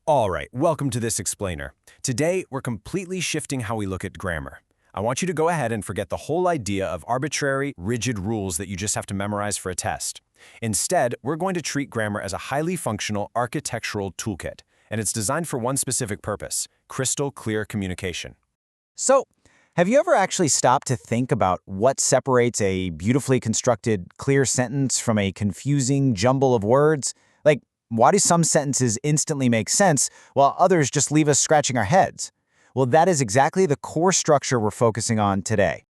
All right, welcome to this explainer. Today, we're completely shifting how we look at grammar. I want you to go ahead and forget the whole idea of arbitrary, rigid rules that you just have to memorize for a test. Instead, we're going to treat grammar as a highly functional architectural toolkit, and it's designed for one specific purpose: crystal clear communication. So, have you ever actually stopped to think about what separates a beautifully constructed, clear sentence from a confusing jumble of words? Like, why do some sentences instantly make sense while others just leave us scratching our heads? Well, that is exactly the core structure we're focusing on today.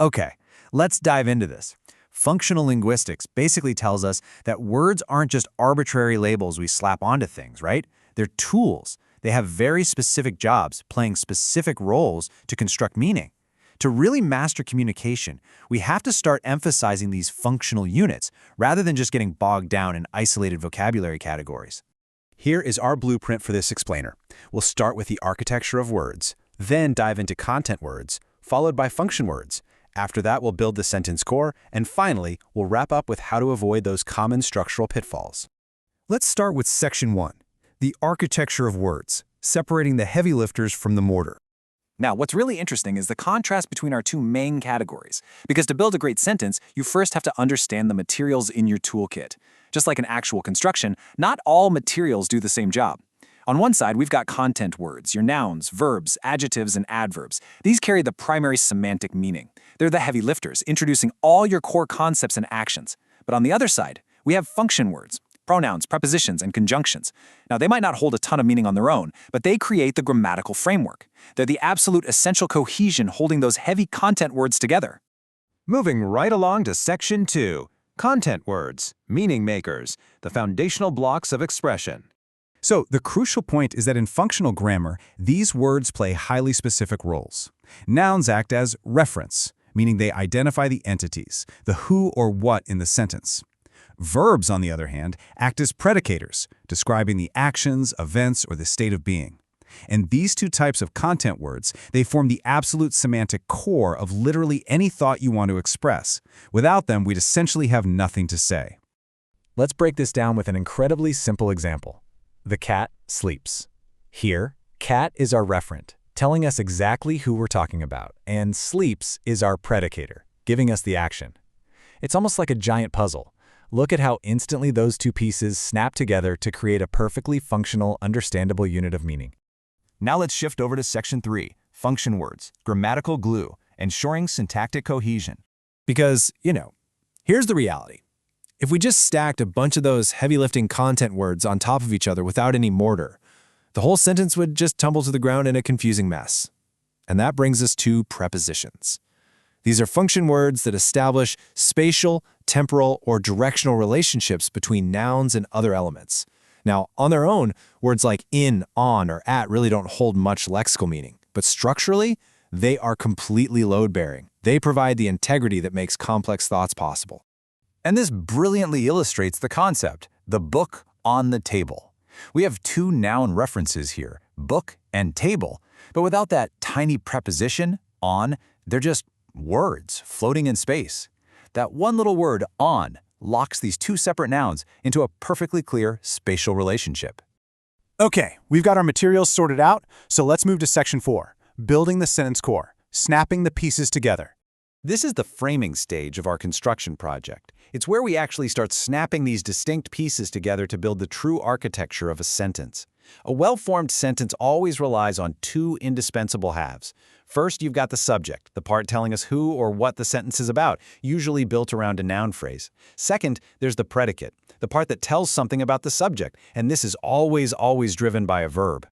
Okay, let's dive into this. Functional linguistics basically tells us that words aren't just arbitrary labels we slap onto things, right? They're tools. They have very specific jobs, playing specific roles to construct meaning. To really master communication, we have to start emphasizing these functional units rather than just getting bogged down in isolated vocabulary categories. Here is our blueprint for this explainer. We'll start with the architecture of words, then dive into content words, followed by function words. After that, we'll build the sentence core, and finally, we'll wrap up with how to avoid those common structural pitfalls. Let's start with Section 1, the architecture of words, separating the heavy lifters from the mortar. Now, what's really interesting is the contrast between our two main categories, because to build a great sentence, you first have to understand the materials in your toolkit. Just like an actual construction, not all materials do the same job. On one side, we've got content words, your nouns, verbs, adjectives, and adverbs. These carry the primary semantic meaning. They're the heavy lifters, introducing all your core concepts and actions. But on the other side, we have function words, pronouns, prepositions, and conjunctions. Now, they might not hold a ton of meaning on their own, but they create the grammatical framework. They're the absolute essential cohesion holding those heavy content words together. Moving right along to Section 2, content words, meaning makers, the foundational blocks of expression. So, the crucial point is that in functional grammar, these words play highly specific roles. Nouns act as reference, meaning they identify the entities, the who or what in the sentence. Verbs, on the other hand, act as predicators, describing the actions, events, or the state of being. And these two types of content words, they form the absolute semantic core of literally any thought you want to express. Without them, we'd essentially have nothing to say. Let's break this down with an incredibly simple example. The cat sleeps. Here, cat is our referent, telling us exactly who we're talking about, and sleeps is our predicator, giving us the action. It's almost like a giant puzzle. Look at how instantly those two pieces snap together to create a perfectly functional, understandable unit of meaning. Now let's shift over to Section 3, function words, grammatical glue, ensuring syntactic cohesion. Because, here's the reality. If we just stacked a bunch of those heavy-lifting content words on top of each other without any mortar, the whole sentence would just tumble to the ground in a confusing mess. And that brings us to prepositions. These are function words that establish spatial, temporal, or directional relationships between nouns and other elements. Now, on their own, words like in, on, or at really don't hold much lexical meaning, but structurally, they are completely load-bearing. They provide the integrity that makes complex thoughts possible. And this brilliantly illustrates the concept, the book on the table. We have two noun references here, book and table, but without that tiny preposition, on, they're just words floating in space. That one little word, on, locks these two separate nouns into a perfectly clear spatial relationship. Okay, we've got our materials sorted out, so let's move to Section 4, building the sentence core, snapping the pieces together. This is the framing stage of our construction project. It's where we actually start snapping these distinct pieces together to build the true architecture of a sentence. A well-formed sentence always relies on two indispensable halves. First, you've got the subject, the part telling us who or what the sentence is about, usually built around a noun phrase. Second, there's the predicate, the part that tells something about the subject, and this is always driven by a verb.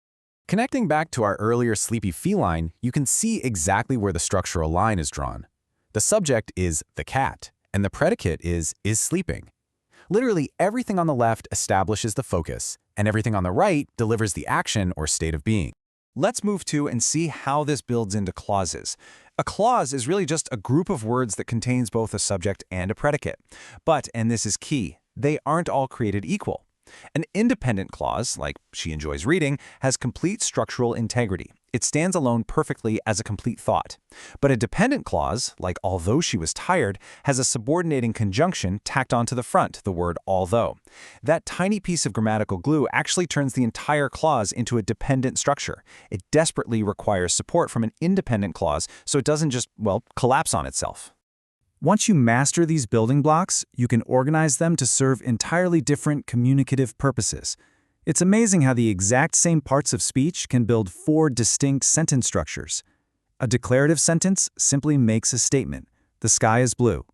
Connecting back to our earlier sleepy feline, you can see exactly where the structural line is drawn. The subject is the cat, and the predicate is sleeping. Literally everything on the left establishes the focus, and everything on the right delivers the action or state of being. Let's move to and see how this builds into clauses. A clause is really just a group of words that contains both a subject and a predicate. But, and this is key, they aren't all created equal. An independent clause, like she enjoys reading, has complete structural integrity. It stands alone perfectly as a complete thought. But a dependent clause, like although she was tired, has a subordinating conjunction tacked onto the front, the word although. That tiny piece of grammatical glue actually turns the entire clause into a dependent structure. It desperately requires support from an independent clause so it doesn't just, well, collapse on itself. Once you master these building blocks, you can organize them to serve entirely different communicative purposes. It's amazing how the exact same parts of speech can build 4 distinct sentence structures. A declarative sentence simply makes a statement. The sky is blue.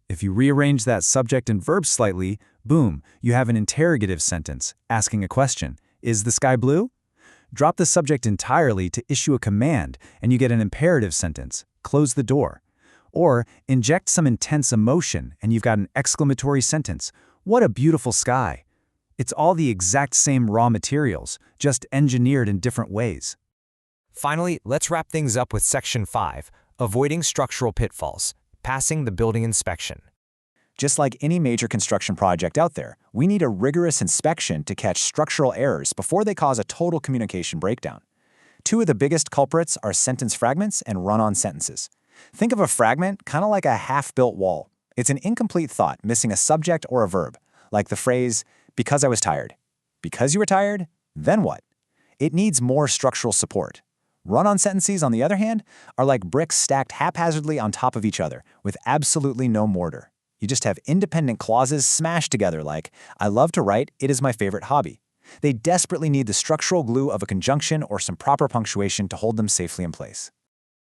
If you rearrange that subject and verb slightly, boom, you have an interrogative sentence, asking a question. Is the sky blue? Drop the subject entirely to issue a command, and you get an imperative sentence. Close the door. Or inject some intense emotion, and you've got an exclamatory sentence. What a beautiful sky. It's all the exact same raw materials, just engineered in different ways. Finally, let's wrap things up with Section 5, Avoiding Structural Pitfalls, Passing the Building Inspection. Just like any major construction project out there, we need a rigorous inspection to catch structural errors before they cause a total communication breakdown. 2 of the biggest culprits are sentence fragments and run-on sentences. Think of a fragment kind of like a half-built wall. It's an incomplete thought missing a subject or a verb, like the phrase, because I was tired. Because you were tired? Then what? It needs more structural support. Run-on sentences, on the other hand, are like bricks stacked haphazardly on top of each other, with absolutely no mortar. You just have independent clauses smashed together like, I love to write, it is my favorite hobby. They desperately need the structural glue of a conjunction or some proper punctuation to hold them safely in place.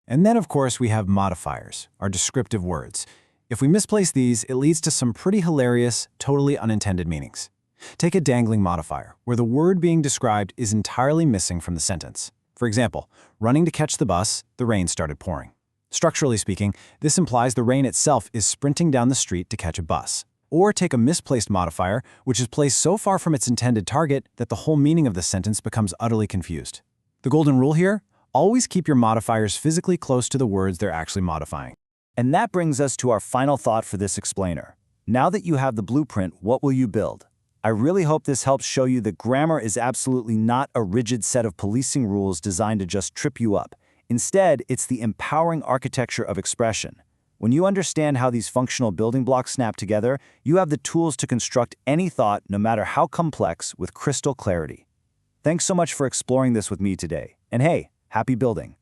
And then, of course, we have modifiers, our descriptive words. If we misplace these, it leads to some pretty hilarious, totally unintended meanings. Take a dangling modifier, where the word being described is entirely missing from the sentence. For example, running to catch the bus, the rain started pouring. Structurally speaking, this implies the rain itself is sprinting down the street to catch a bus. Or take a misplaced modifier, which is placed so far from its intended target that the whole meaning of the sentence becomes utterly confused. The golden rule here? Always keep your modifiers physically close to the words they're actually modifying. And that brings us to our final thought for this explainer. Now that you have the blueprint, what will you build? I really hope this helps show you that grammar is absolutely not a rigid set of policing rules designed to just trip you up. Instead, it's the empowering architecture of expression. When you understand how these functional building blocks snap together, you have the tools to construct any thought, no matter how complex, with crystal clarity. Thanks so much for exploring this with me today. And hey, happy building!